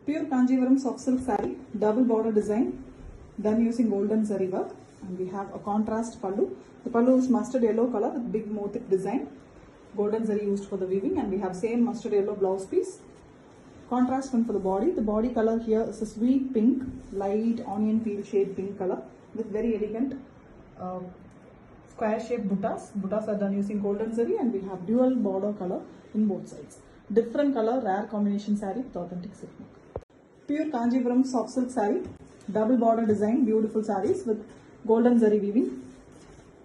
Pure Kanjivaram soft silk saree, double border design done using golden zari work, and we have a contrast pallu. The pallu is mustard yellow color with big motif design, golden zari used for the weaving, and we have same mustard yellow blouse piece. Contrast one for the body. The body color here is a sweet pink, light onion peel shade pink color with very elegant square shaped buttas. Buttas are done using golden zari, and we have dual border color in both sides. Different color, rare combination saree with authentic silk work. Pure Kanjivaram soft silk saree, double border design, beautiful sarees with golden zari weaving.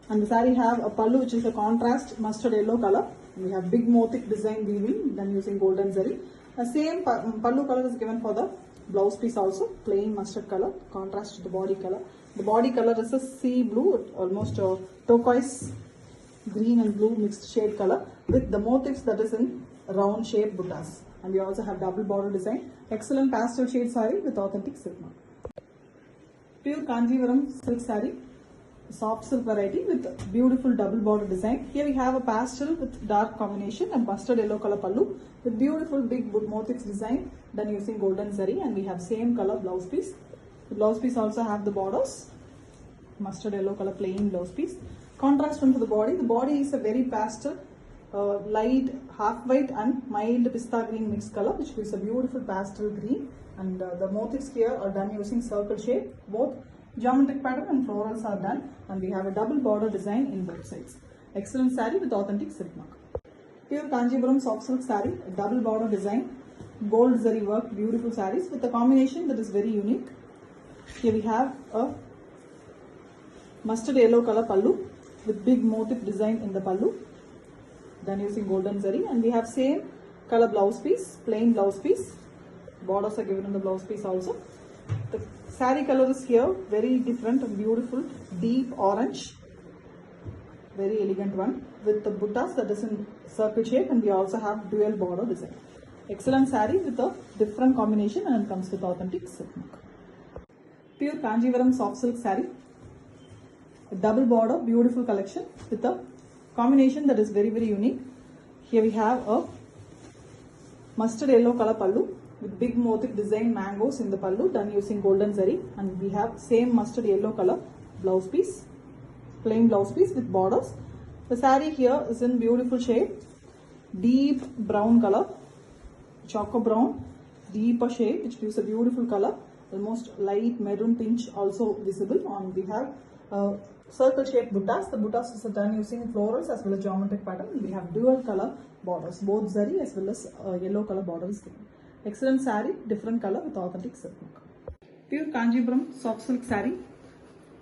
And the saree have a pallu which is a contrast mustard yellow color. We have big motif design weaving done using golden zari. The same pallu color is given for the blouse piece also, plain mustard color, contrast to the body color. The body color is a sea blue, almost a turquoise, green and blue mixed shade color with the motifs that is in round shaped buttas. And we also have double border design. Excellent pastel shade saree with authentic silk mark. Pure Kanjivaram silk saree, soft silk variety with beautiful double border design. Here we have a pastel with dark combination and mustard yellow color pallu with beautiful big motifs design done using golden zari, and we have same color blouse piece. The blouse piece also have the borders, mustard yellow color plain blouse piece. Contrast one for the body. The body is a very pastel, light half white and mild pista green mixed color, which gives a beautiful pastel green, and the motifs here are done using circle shape. Both geometric pattern and florals are done, and we have a double border design in both sides. Excellent saree with authentic silk mark. Pure Kanjivaram soft silk saree, double border design, gold zari work, beautiful sarees with a combination that is very unique. Here we have a mustard yellow color pallu with big motif design in the pallu done using golden zari, and we have same color blouse piece, plain blouse piece. Borders are given in the blouse piece also. The saree color is here very different and beautiful, deep orange, very elegant one with the buttas that is in circle shape, and we also have dual border design. Excellent saree with a different combination, and it comes with authentic silk mark. Pure Kanjivaram soft silk saree, double border, beautiful collection with a combination that is very unique. Here we have a mustard yellow color pallu with big motif design mangoes in the pallu done using golden zari, and we have same mustard yellow color blouse piece, plain blouse piece with borders. The saree here is in beautiful shade, deep brown color, choco brown, deeper shade, which gives a beautiful color, almost light maroon tinge also visible on. We have circle shaped buttas. The buttas is done using florals as well as geometric pattern. We have dual color borders, both zari as well as yellow color borders given. Excellent saree, different color with authentic silk mark. Pure Kanjivaram soft silk saree,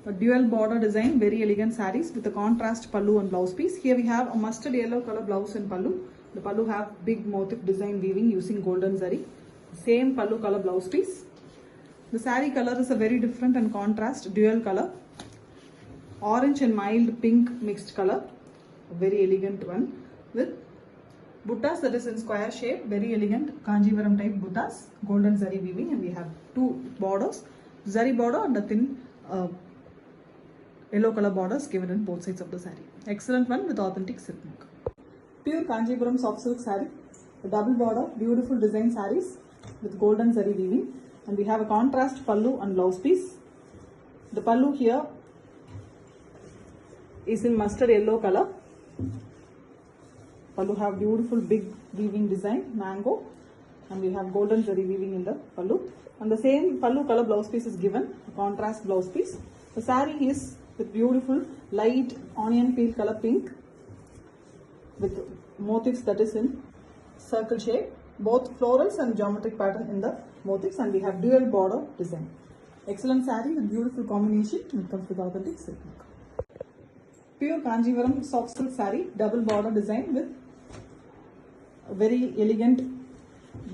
a dual border design, very elegant sarees with a contrast pallu and blouse piece. Here we have a mustard yellow color blouse and pallu. The pallu have big motif design weaving using golden zari. Same pallu color blouse piece. The saree color is a very different and contrast dual color, orange and mild pink mixed color, a very elegant one with buttas that is in square shape, very elegant Kanjivaram type buttas, golden zari weaving, and we have two borders, zari border and a thin yellow color borders given in both sides of the saree. Excellent one with authentic silk mark. Pure Kanjivaram soft silk saree, a double border, beautiful design sarees with golden zari weaving, and we have a contrast pallu and blouse piece. The pallu here is in mustard yellow color. Pallu have beautiful big weaving design, mango, and we have golden zari weaving in the pallu. And the same pallu color blouse piece is given, a contrast blouse piece. The saree is with beautiful light onion peel color pink with motifs that is in circle shape, both florals and geometric pattern in the motifs, and we have dual border design. Excellent saree with beautiful combination, and it comes with authentic silk mark. Pure Kanjivaram soft silk saree, double border design with very elegant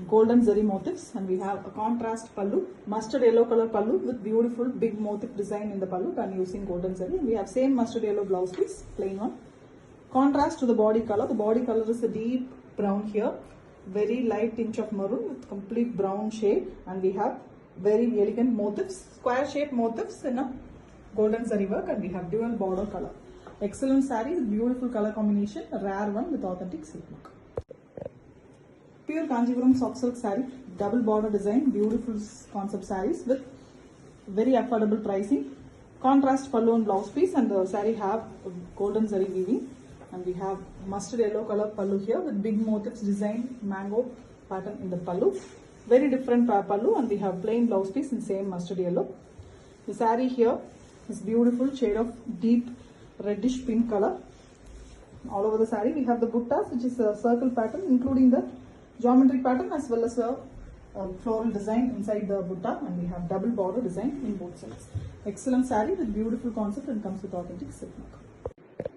golden zari motifs, and we have a contrast pallu, mustard yellow color pallu with beautiful big motif design in the pallu done using golden zari. We have same mustard yellow blouse piece, plain one. Contrast to the body color. The body color is a deep brown here, very light tinge of maroon with complete brown shade, and we have very elegant motifs, square shaped motifs in a golden zari work, and we have dual border color. Excellent saree with beautiful color combination, a rare one with authentic silk mark. Pure Kanjivaram soft silk saree, double border design, beautiful concept sarees with very affordable pricing. Contrast pallu and blouse piece, and the saree have golden zari weaving, and we have mustard yellow color pallu here with big motifs design mango pattern in the pallu. Very different pallu, and we have plain blouse piece in same mustard yellow. The saree here is beautiful shade of deep reddish pink color. All over the saree we have the buttas, which is a circle pattern including the geometric pattern as well as a floral design inside the butta, and we have double border design in both sides. Excellent saree with beautiful concept and comes with authentic silk mark.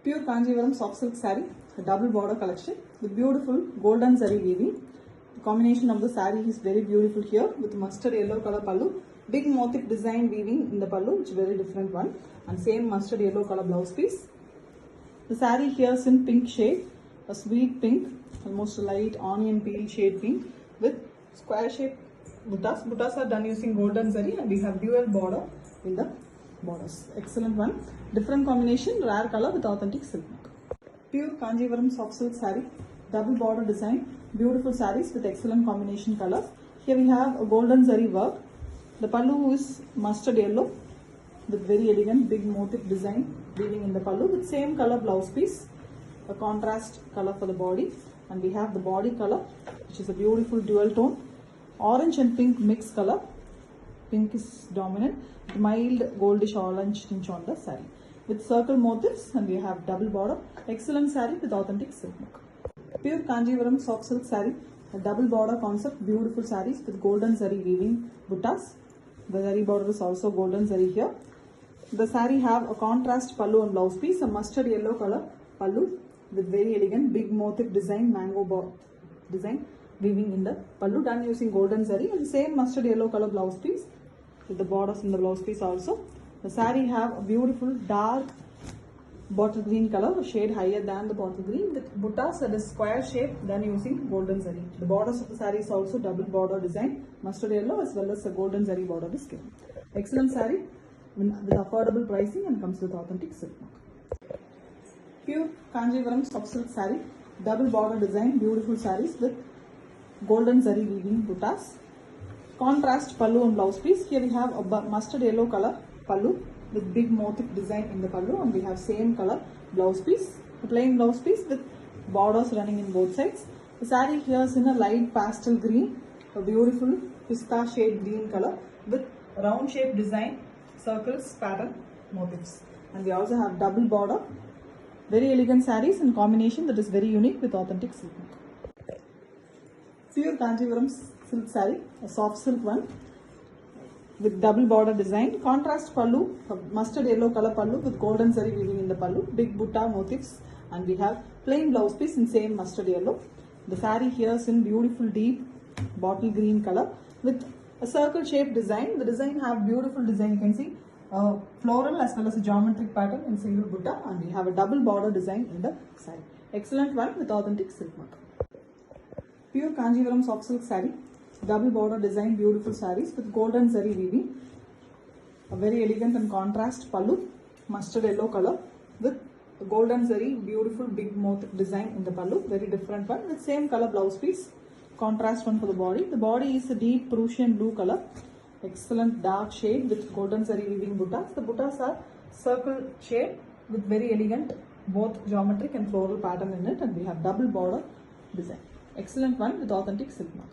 Pure Kanjivaram soft silk saree, a double border collection with beautiful golden zari weaving. The combination of the saree is very beautiful here with mustard yellow color pallu, big motif design weaving in the pallu, which is very different one, and same mustard yellow color blouse piece. The saree here is in pink shade, a sweet pink, almost a light onion peel shade pink with square shape buttas. Buttas are done using golden zari, and we have dual border in the borders. Excellent one. Different combination, rare color with authentic silk mark. Pure Kanjivaram soft silk saree, double border design, beautiful sarees with excellent combination colors. Here we have a golden zari work. The pallu is mustard yellow with very elegant big motif design weaving in the pallu with same color blouse piece, a contrast color for the body, and we have the body color, which is a beautiful dual tone, orange and pink mixed color. Pink is dominant, mild goldish orange tinge on the saree with circle motifs, and we have double border. Excellent saree with authentic silk mark. Pure Kanjivaram soft silk saree, a double border concept, beautiful sarees with golden zari weaving buttas. The zari border is also golden zari here. The saree have a contrast pallu and blouse piece, a mustard yellow color pallu with very elegant big motif design mango design weaving in the pallu, done using golden zari, and same mustard yellow color blouse piece with the borders in the blouse piece also. The saree have a beautiful dark bottle green color, a shade higher than the bottle green, with buttas at a square shape done using golden zari. The borders of the saree is also double border design, mustard yellow as well as a golden zari border is given. Excellent saree with affordable pricing and comes with authentic silk mark. Pure Kanjivaram soft silk saree, double border design, beautiful sarees with golden zari weaving buttas. Contrast pallu and blouse piece. Here we have a mustard yellow color pallu with big motif design in the pallu, and we have same color blouse piece, a plain blouse piece with borders running in both sides. The saree here is in a light pastel green, a beautiful pista shade green color with round shape design, circles, pattern, motifs, and we also have double border. Very elegant sarees in combination that is very unique with authentic silk mark. Pure Kanjivaram silk saree, a soft silk one with double border design, contrast pallu, mustard yellow color pallu with golden zari weaving in the pallu, big butta motifs, and we have plain blouse piece in same mustard yellow. The saree here is in beautiful deep bottle green color with a circle shaped design. The design have beautiful design, you can see floral as well as a geometric pattern in single butta, and we have a double border design in the saree. Excellent one with authentic silk mark. Pure Kanjivaram soft silk saree, double border design, beautiful sarees with golden zari weaving, a very elegant and contrast pallu, mustard yellow color with golden zari, beautiful big motif design in the pallu, very different one with same color blouse piece, contrast one for the body. The body is a deep Prussian blue color, excellent dark shade with golden zari weaving buttas. The buttas are circle shape with very elegant both geometric and floral pattern in it, and we have double border design. Excellent one with authentic silk mark.